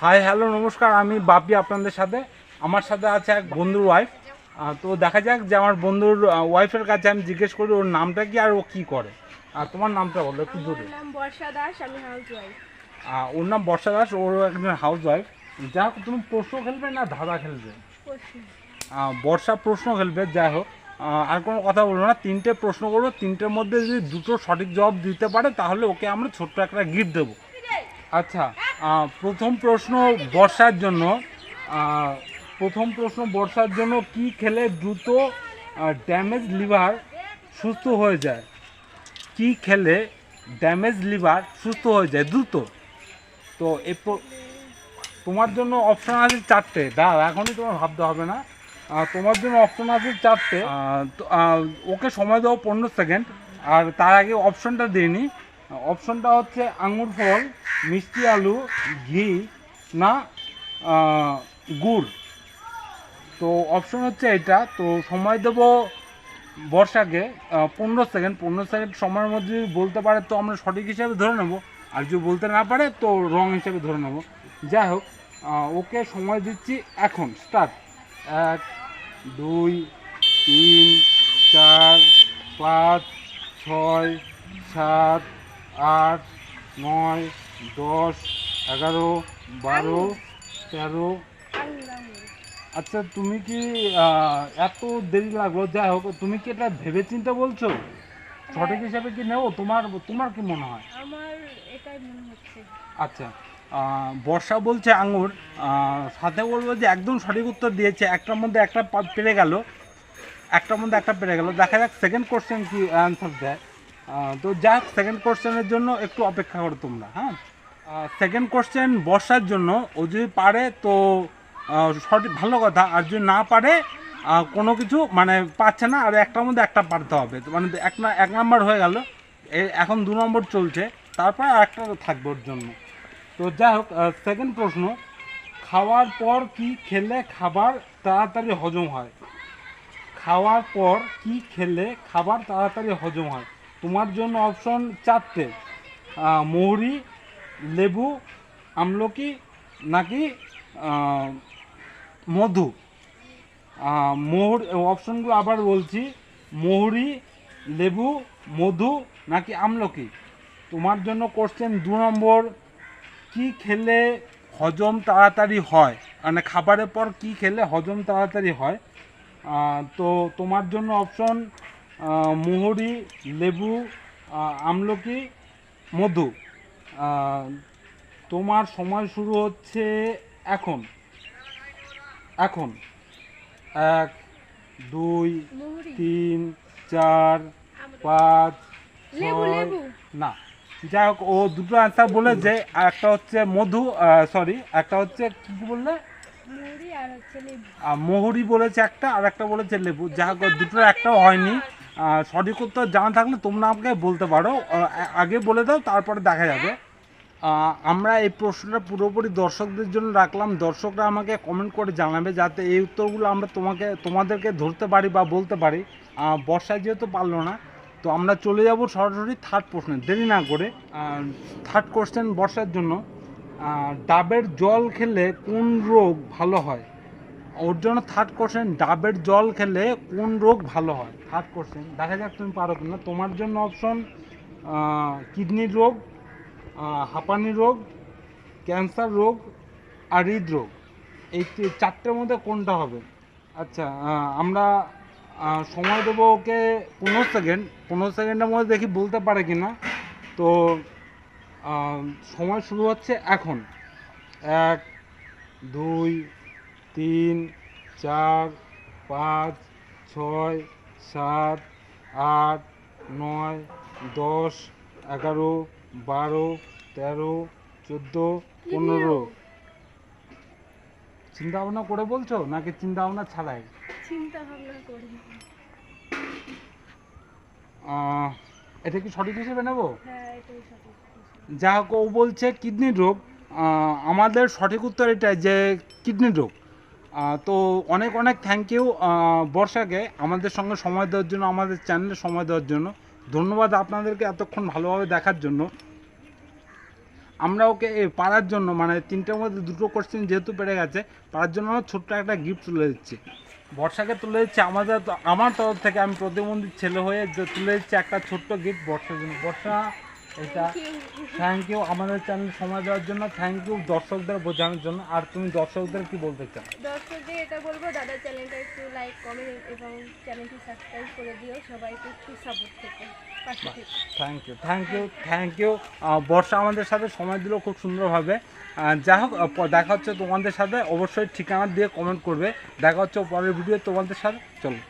Hi hello নমস্কার, আমি বাপি আপনাদের সাথে। আমার সাথে আছে এক বন্ধুর ওয়াইফ। তো দেখা যাক যে আমার বন্ধুর ওয়াইফের কাছে আমি জিজ্ঞেস করি ওর নামটা কি আর ও কী করে। আর তোমার নামটা বলো একটু আমার জোরে। নাম বর্ষা দাস, আমি হাউস ওয়াইফ। ওর নাম বর্ষা দাস, ওর একজন হাউস ওয়াইফ। যাই হোক, তুমি প্রশ্ন খেলবে না ধাঁধা খেলবে? বর্ষা প্রশ্ন খেলবে। যাই হোক, আর কোনো কথা বলবো না, তিনটে প্রশ্ন করবো, তিনটের মধ্যে যদি দুটো সঠিক জবাব দিতে পারে তাহলে ওকে আমরা ছোট্ট একটা গিফট দেবো। আচ্ছা, প্রথম প্রশ্ন বর্ষার জন্য। আহ, প্রথম প্রশ্ন বর্ষার জন্য, কি খেলে দ্রুত ড্যামেজ লিভার সুস্থ হয়ে যায়? কি খেলে ড্যামেজ লিভার সুস্থ হয়ে যায় দ্রুত? তো তোমার জন্য অপশন আছে চারটে। দাঁড়া, এখনই তোমার ভাবতে হবে না। তোমার জন্য অপশন আছে চারটে। ওকে সময় দেবো 15 সেকেন্ড। আর তার আগে অপশনটা দিইনি। অপশনটা হচ্ছে আঙুর ফল, মিষ্টি আলু, ঘি, না গুড়। তো অপশন হচ্ছে এটা। তো সময় দেবো বর্ষাকে 15 সেকেন্ড। 15 সেকেন্ড সময়ের মধ্যে যদি বলতে পারে তো আমরা সঠিক হিসাবে ধরে নেব, আর যদি বলতে না পারে তো রং হিসাবে ধরে নেব। যাই হোক, ওকে সময় দিচ্ছি এখন, স্টার্ট। 1, 2, 3, 4, 5, 6, 7, 8, 9, 10, 11, 12, 13। আচ্ছা, তুমি কি এত দেরি লাগলো? যাই হোক, তুমি কি এটা ভেবে চিন্তে বলছো? সঠিক হিসাবে কি নেবো? তোমার তোমার কি মনে হয়? আমার এটাই মনে হচ্ছে। আচ্ছা, বর্ষা বলছে আঙুর। সাথে বলবো যে একদম সঠিক উত্তর দিয়েছে, একটার মধ্যে একটা পেরে গেল, একটার মধ্যে একটা পেরে গেল। দেখা যাক সেকেন্ড কোশ্চেন কি অ্যান্সার দেয়। তো যাক, সেকেন্ড কোশ্চেনের জন্য একটু অপেক্ষা করো তোমরা। হ্যাঁ, সেকেন্ড কোশ্চেন বর্ষার জন্য। ও যদি পারে তো সঠিক, ভালো কথা। আর যদি না পারে, কোনো কিছু মানে পাচ্ছে না, আর একটার মধ্যে একটা পারতে হবে। তো মানে এক নাম্বার হয়ে গেল। এখন 2 নম্বর চলছে, তারপর আর একটা থাকবে ওর জন্য। তো যাই হোক, সেকেন্ড প্রশ্ন, খাওয়ার পর কি খেলে খাবার তাড়াতাড়ি হজম হয়? খাওয়ার পর কি খেলে খাবার তাড়াতাড়ি হজম হয়? তোমার জন্য অপশন চারটে। মৌরি, লেবু, আমলকি, নাকি মধু। অপশনগুলো আবার বলছি: মৌরি, লেবু, মধু, নাকি আমলকি। তোমার জন্য কোশ্চেন 2 নম্বর, কি খেলে হজম তাড়াতাড়ি হয়, মানে খাবারের পর কি খেলে হজম তাড়াতাড়ি হয়। তো তোমার জন্য অপশন মৌরি, লেবু, আমলকি, মধু। আহ, তোমার সময় শুরু হচ্ছে এখন। এখন 1, 2, মুহুরি। 3, 4, 5, লেবু 6। লেবু। না, যাই হোক, ও দুটো অ্যান্সার বলেছে। আর একটা হচ্ছে মধু, সরি, একটা হচ্ছে কি বললে? মুহুরি আর হচ্ছে লেবু। মহুরি বলেছে একটা, আর একটা বলেছে লেবু। যাই হোক, দুটোর একটাও হয়নি। সঠিক উত্তর জানা থাকলে তোমরা আমাকে বলতে পারো। আগে বলে দাও, তারপরে দেখা যাবে। আমরা এই প্রশ্নটা পুরোপুরি দর্শকদের জন্য রাখলাম। দর্শকরা আমাকে কমেন্ট করে জানাবে, যাতে এই উত্তরগুলো আমরা তোমাদেরকে ধরতে পারি বা বলতে পারি। বর্ষায় যেহেতু পারলো না, তো আমরা চলে যাব সরাসরি থার্ড প্রশ্নে, দেরি না করে। থার্ড কোশ্চেন বর্ষার জন্য, ডাবের জল খেলে কোন রোগ ভালো হয়? ওর জন্য থার্ড কোশ্চেন, ডাবের জল খেলে কোন রোগ ভালো হয়? থার্ড কোশ্চেন, দেখা যাক তুমি পারো কিনা। তোমার জন্য অপশন কিডনির রোগ, হাঁপানি রোগ, ক্যান্সার রোগ, আর হৃদরোগ। এই চারটের মধ্যে কোনটা হবে? আচ্ছা, আমরা সময় দেবো ওকে 15 সেকেন্ড। 15 সেকেন্ডের মধ্যে দেখি বলতে পারে কি না। তো সময় শুরু হচ্ছে এখন। 1, 2, 3, 4, 5, 6, 7, 8, 9, 10, 11, 12, 13, 14, 15। চিন্তা ভাবনা করে বলছো নাকি চিন্তা ভাবনা ছাড়াই? চিন্তা ভাবনা করি। এটা কি সঠিক হিসেবে নেব? হ্যাঁ, এটাই সঠিক। যা হোক, ও বলছে কিডনির রোগ। আমাদের সঠিক উত্তর এটাই যে কিডনির রোগ। তো অনেক অনেক থ্যাংক ইউ বর্ষাকে আমাদের সঙ্গে সময় দেওয়ার জন্য, আমাদের চ্যানেলে সময় দেওয়ার জন্য। ধন্যবাদ আপনাদেরকে এতক্ষণ ভালোভাবে দেখার জন্য। আমরা ওকে পারার জন্য মানে তিনটের মধ্যে দুটো কোশ্চেন যেহেতু পেরে গেছে, পারার জন্য ছোট্ট একটা গিফট তুলে দিচ্ছি। বর্ষাকে তুলে দিচ্ছে আমার তরফ থেকে, আমি প্রতিবন্ধী ছেলে হয়ে তুলে দিচ্ছি একটা ছোট্ট গিফট বর্ষার জন্য। বর্ষা এটা থ্যাংক ইউ আমাদের চ্যানেল সময় দেওয়ার জন্য, থ্যাংক ইউ দর্শকদের বোঝানোর জন্য। আর তুমি দর্শকদের কি বলতে চাও? দর্শকদের এটা বলবো, দাদার চ্যানেলটা একটু লাইক কমেন্ট এবং চ্যানেলটি সাবস্ক্রাইব করে দিও, সবাইকে একটু সাপোর্ট থেকে পাশে থেকে। Thank you. বর্ষা আমাদের সাথে সময় দিল খুব সুন্দরভাবে। যাই হোক, দেখা হচ্ছে তোমাদের সাথে, অবশ্যই ঠিকানা দিয়ে কমেন্ট করবে। দেখা হচ্ছে পরের ভিডিও তোমাদের সাথে, চলো।